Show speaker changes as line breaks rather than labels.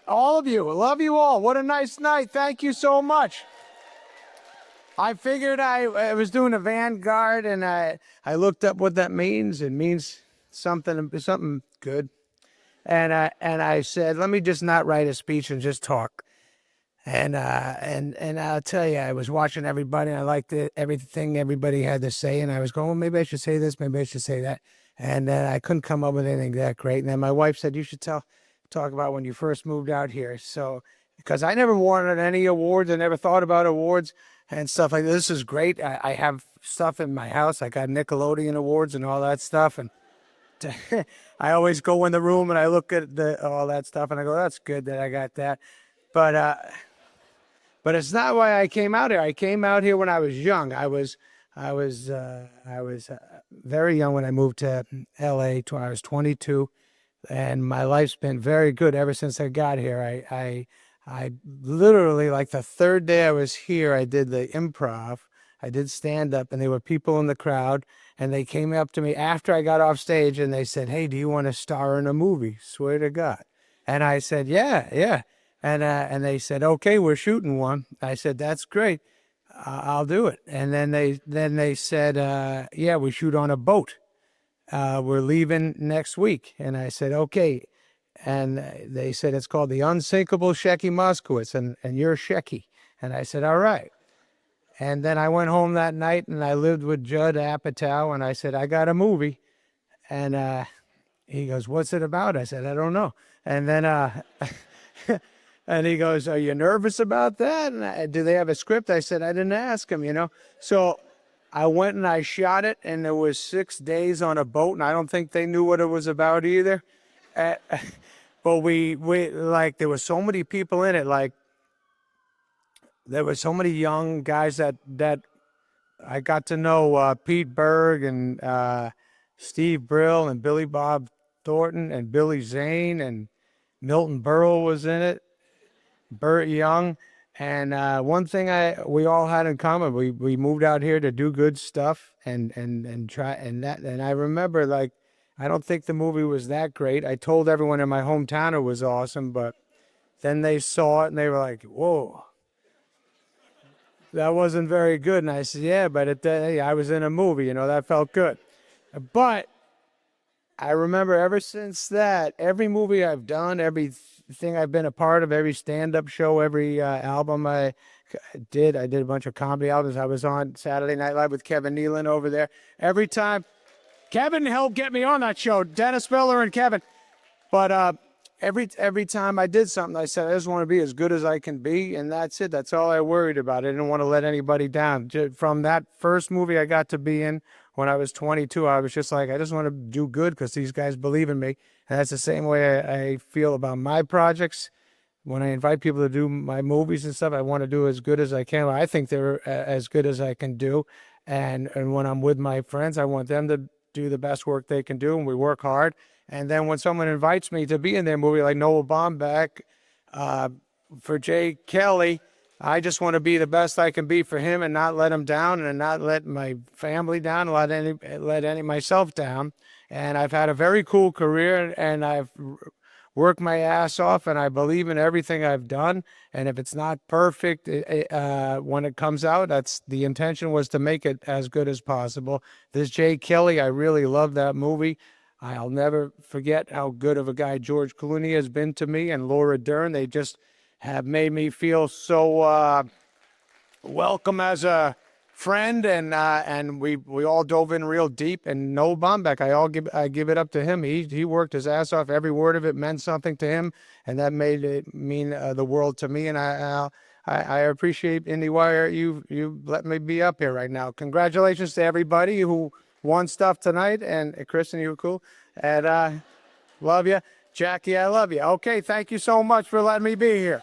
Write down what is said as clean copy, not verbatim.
All of you. Love you all. What a nice night. Thank you so much. I figured I was doing a Vanguard, and I looked up what that means. It means something good. And I said, let me just not write a speech and just talk. And I'll tell you, I was watching everybody, and I liked everything everybody had to say, and I was going, well, maybe I should say this, maybe I should say that. And then I couldn't come up with anything that great. And then my wife said, you should talk about when you first moved out here. So, because I never wanted any awards, I never thought about awards and stuff like this. This is great. I have stuff in my house. I got Nickelodeon awards and all that stuff. And I always go in the room and I look at all that stuff and I go, that's good that I got that. But it's not why I came out here. I came out here when I was young. I was very young when I moved to L.A. I was 22, and my life's been very good ever since I got here. I literally, like the third day I was here, I did the improv. I did stand up, and there were people in the crowd, and they came up to me after I got off stage, and they said, "Hey, do you want to star in a movie?" Swear to God. And I said, yeah. And they said, okay, we're shooting one. I said, that's great. I'll do it. And then they said, yeah, we shoot on a boat. We're leaving next week. And I said, okay. And they said, it's called The Unsinkable Shecky Moskowitz, and you're Shecky. And I said, all right. And then I went home that night, and I lived with Judd Apatow, and I said, I got a movie. And he goes, what's it about? I said, I don't know. And then and he goes, are you nervous about that? And do they have a script? I said, I didn't ask him, So I went and I shot it, and there was 6 days on a boat, and I don't think they knew what it was about either. But we like, there were so many people in it. Like, there were so many young guys that I got to know, Pete Berg and Steve Brill and Billy Bob Thornton and Billy Zane, and Milton Berle was in it. Burt Young, and one thing we all had in common, we moved out here to do good stuff and try, and I remember, like, I don't think the movie was that great. I told everyone in my hometown it was awesome, but then they saw it and they were like, whoa, that wasn't very good. And I said, yeah, but I was in a movie, that felt good. But I remember ever since that, every movie I've done, everything I've been a part of, every stand-up show, every album I did a bunch of comedy albums. I was on Saturday Night Live with Kevin Nealon over there. Every time, Kevin helped get me on that show, Dennis Miller and Kevin. But every time I did something, I said, I just want to be as good as I can be, and that's it. That's all I worried about. I didn't want to let anybody down. From that first movie I got to be in, when I was 22, I was just like, I just want to do good because these guys believe in me. And that's the same way I feel about my projects. When I invite people to do my movies and stuff, I want to do as good as I can. I think they're as good as I can do. And when I'm with my friends, I want them to do the best work they can do, and we work hard. And then when someone invites me to be in their movie, like Noah Baumbach, for Jay Kelly, I just want to be the best I can be for him and not let him down, and not let my family down, and let myself down. And I've had a very cool career, and I've worked my ass off, and I believe in everything I've done. And if it's not perfect when it comes out, that's the intention, was to make it as good as possible. This Jay Kelly, I really love that movie. I'll never forget how good of a guy George Clooney has been to me, and Laura Dern. They just have made me feel so welcome as a friend, and we all dove in real deep. And Noah Baumbach, I give it up to him. He worked his ass off. Every word of it meant something to him, and that made it mean the world to me. And I appreciate IndieWire. You let me be up here right now. Congratulations to everybody who won stuff tonight. And Kristen, you were cool. And love you. Jackie, I love you. Okay, thank you so much for letting me be here.